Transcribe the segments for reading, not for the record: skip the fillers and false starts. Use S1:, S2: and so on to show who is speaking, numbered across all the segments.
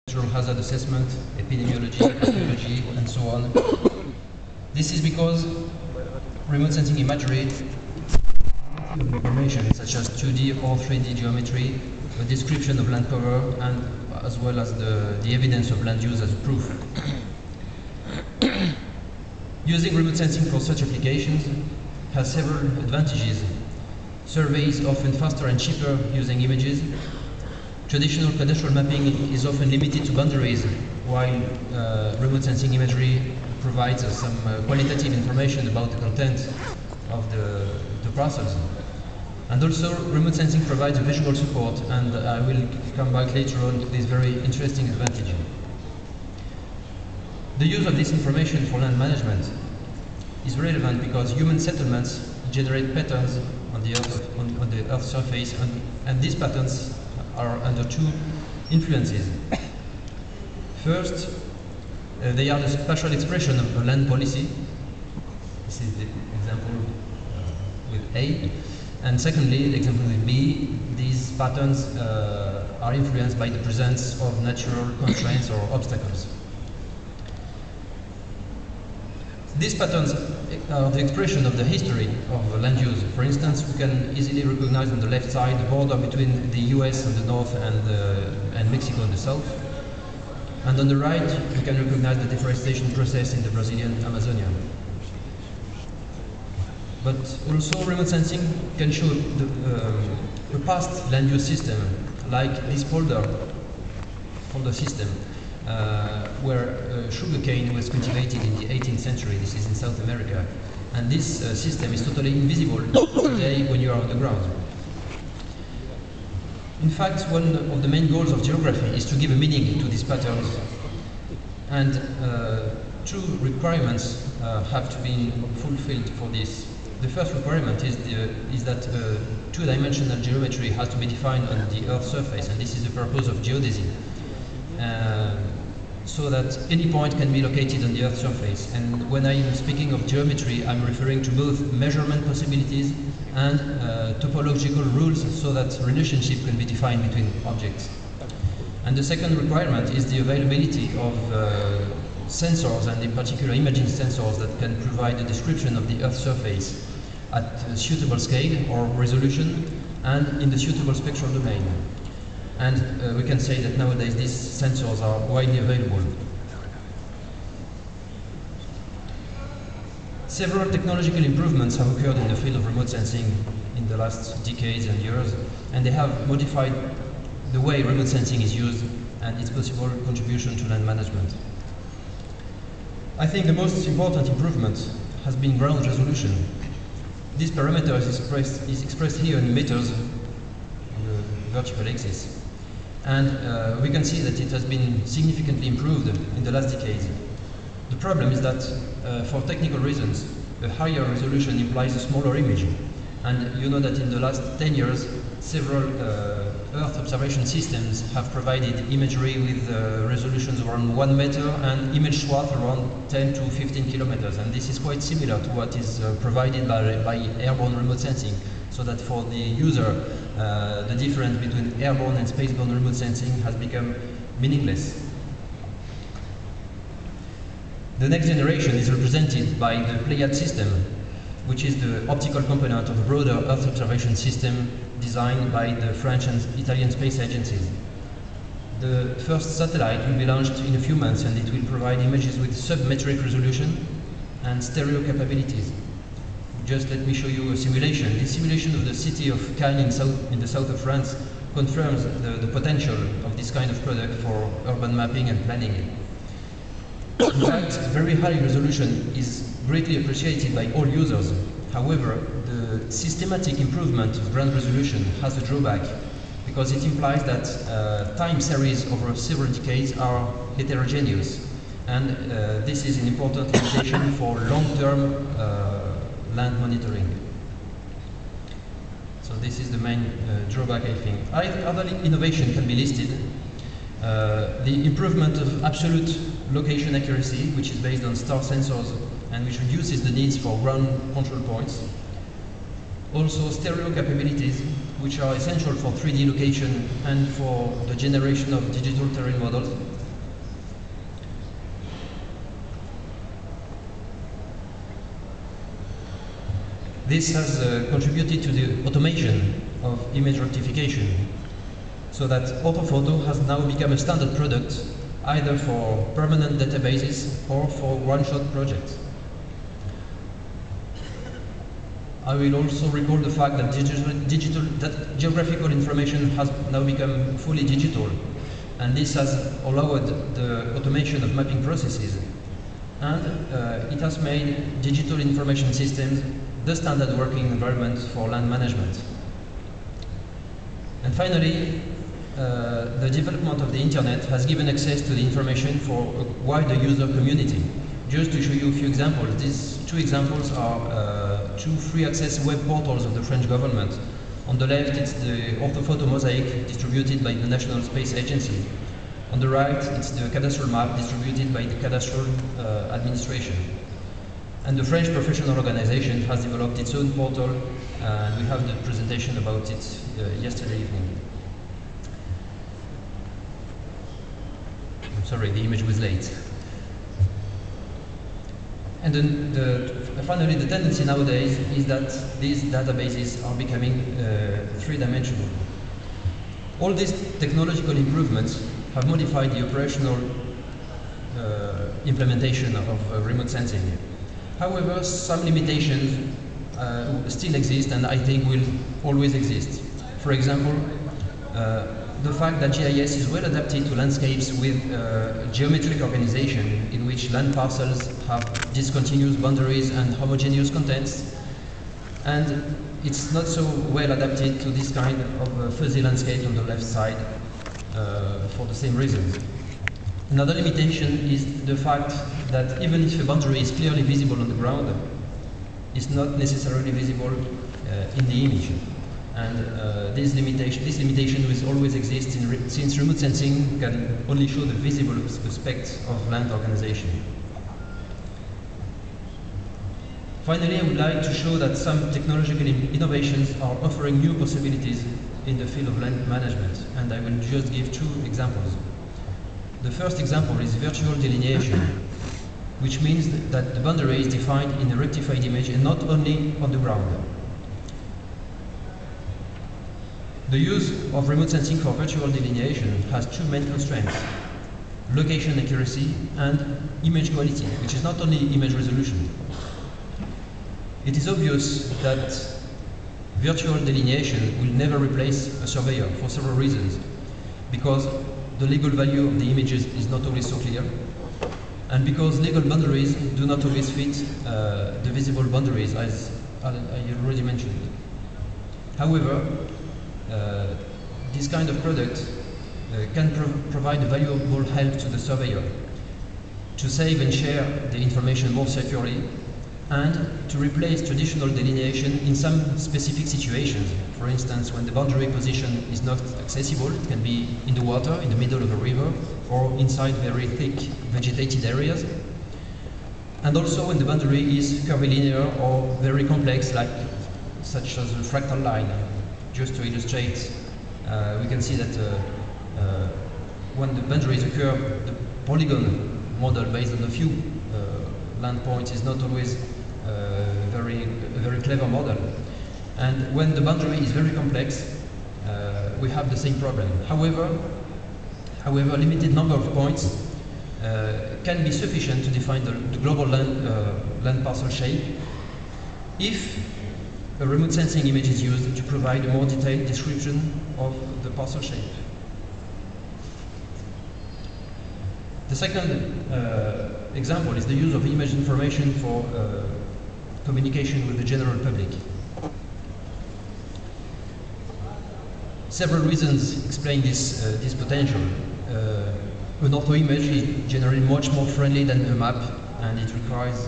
S1: natural hazard assessment, epidemiology, archaeology, and so on. This is because remote sensing imagery information such as 2D or 3D geometry, a description of land cover, and as well as the evidence of land use as proof. Using remote sensing for such applications has several advantages. Survey is often faster and cheaper using images. Traditional cadastral mapping is often limited to boundaries, while remote sensing imagery provides some qualitative information about the content of the parcels. And also, remote sensing provides a visual support, and I will come back later on to this very interesting advantage. The use of this information for land management is relevant because human settlements generate patterns on the Earth's surface, and these patterns are under two influences. First, they are the spatial expression of a land policy. This is the example with A. And secondly, the example with B, these patterns are influenced by the presence of natural constraints or obstacles. These patterns are the expression of the history of land use. For instance, we can easily recognize on the left side the border between the US on the north and Mexico on the south. And on the right, we can recognize the deforestation process in the Brazilian Amazonia. But also, remote sensing can show the past land use system, like this folder system, where sugarcane was cultivated in the 18th century. This is in South America. And this system is totally invisible today when you are on the ground. In fact, one of the main goals of geography is to give a meaning to these patterns. And two requirements have to be fulfilled for this. The first requirement is that two-dimensional geometry has to be defined on the Earth's surface, and this is the purpose of geodesy. So that any point can be located on the Earth's surface. And when I'm speaking of geometry, I'm referring to both measurement possibilities and topological rules, so that relationship can be defined between objects. And the second requirement is the availability of sensors, and in particular imaging sensors that can provide a description of the Earth's surface at a suitable scale or resolution and in the suitable spectral domain. And we can say that nowadays these sensors are widely available. Several technological improvements have occurred in the field of remote sensing in the last decades and years, and they have modified the way remote sensing is used and its possible contribution to land management. I think the most important improvement has been ground resolution. This parameter is expressed here in meters on the vertical axis. And we can see that it has been significantly improved in the last decades. The problem is that for technical reasons, a higher resolution implies a smaller image. And you know that in the last 10 years, several Earth observation systems have provided imagery with resolutions around 1 meter and image swath around 10 to 15 kilometers. And this is quite similar to what is provided by airborne remote sensing, so that for the user, the difference between airborne and spaceborne remote sensing has become meaningless. The next generation is represented by the Pléiade system, which is the optical component of a broader Earth observation system designed by the French and Italian space agencies. The first satellite will be launched in a few months, and it will provide images with submetric resolution and stereo capabilities. Just let me show you a simulation. This simulation of the city of Cannes in the south of France confirms the potential of this kind of product for urban mapping and planning. In fact, very high resolution is greatly appreciated by all users. However, the systematic improvement of ground resolution has a drawback, because it implies that time series over several decades are heterogeneous. And this is an important limitation for long-term land monitoring. So this is the main drawback, I think. Other innovation can be listed. The improvement of absolute location accuracy, which is based on star sensors and which reduces the needs for ground control points. Also stereo capabilities, which are essential for 3D location and for the generation of digital terrain models. This has contributed to the automation of image rectification, so that orthophoto has now become a standard product either for permanent databases or for one-shot projects. I will also recall the fact that geographical information has now become fully digital, and this has allowed the automation of mapping processes, and it has made digital information systems the standard working environment for land management. And finally, the development of the internet has given access to the information for a wider user community. Just to show you a few examples, these two examples are two free access web portals of the French government. On the left, it's the orthophoto mosaic distributed by the National Space Agency. On the right, it's the Cadastre map distributed by the Cadastre administration. And the French professional organization has developed its own portal, and we have the presentation about it yesterday evening. I'm sorry, the image was late. And then finally, the tendency nowadays is that these databases are becoming three-dimensional. All these technological improvements have modified the operational implementation of remote sensing. However, some limitations still exist, and I think will always exist. For example, the fact that GIS is well adapted to landscapes with geometric organization, in which land parcels have discontinuous boundaries and homogeneous contents, and it's not so well adapted to this kind of fuzzy landscape on the left side for the same reasons. Another limitation is the fact that even if a boundary is clearly visible on the ground, it's not necessarily visible in the image. And this limitation will always exist since remote sensing can only show the visible aspects of land organization. Finally, I would like to show that some technological innovations are offering new possibilities in the field of land management, and I will just give two examples. The first example is virtual delineation, which means that the boundary is defined in a rectified image and not only on the ground. The use of remote sensing for virtual delineation has two main constraints: location accuracy and image quality, which is not only image resolution. It is obvious that virtual delineation will never replace a surveyor for several reasons, because the legal value of the images is not always so clear, and because legal boundaries do not always fit the visible boundaries, as I already mentioned. However, this kind of product can provide a valuable help to the surveyor to save and share the information more securely, and to replace traditional delineation in some specific situations. For instance, when the boundary position is not accessible, it can be in the water, in the middle of a river, or inside very thick vegetated areas. And also when the boundary is curvilinear or very complex, such as a fractal line. Just to illustrate, we can see that when the boundary is a curve, the polygon model based on a few land points is not always a very clever model. And when the boundary is very complex, we have the same problem. However, a limited number of points can be sufficient to define the global land parcel shape if a remote sensing image is used to provide a more detailed description of the parcel shape. The second example is the use of image information for communication with the general public. Several reasons explain this potential. An ortho image is generally much more friendly than a map, and it requires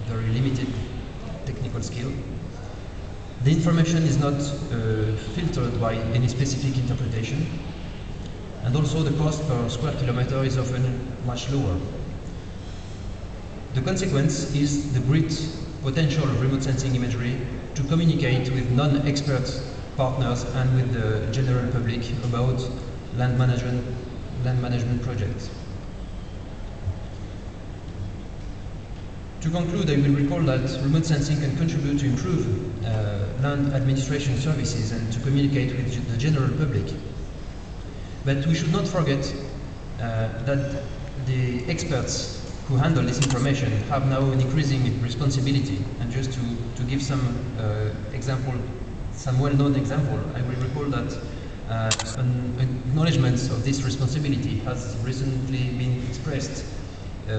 S1: very limited technical skill. The information is not filtered by any specific interpretation, and also the cost per square kilometer is often much lower. The consequence is the great potential of remote sensing imagery to communicate with non-expert partners and with the general public about land management projects. To conclude, I will recall that remote sensing can contribute to improve land administration services and to communicate with the general public. But we should not forget that the experts who handle this information have now an increasing responsibility. And just to give some example, some well-known example, I will recall that an acknowledgement of this responsibility has recently been expressed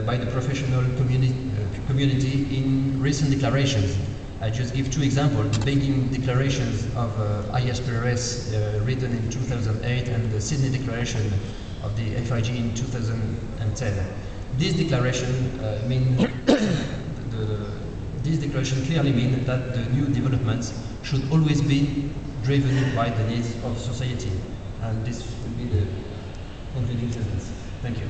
S1: by the professional community in recent declarations. I just give two examples: the Beijing declarations of ISPRS written in 2008 and the Sydney declaration of the FIG in 2010. This declaration this declaration clearly means that the new developments should always be driven by the needs of society. And this will be the concluding sentence. Thank you.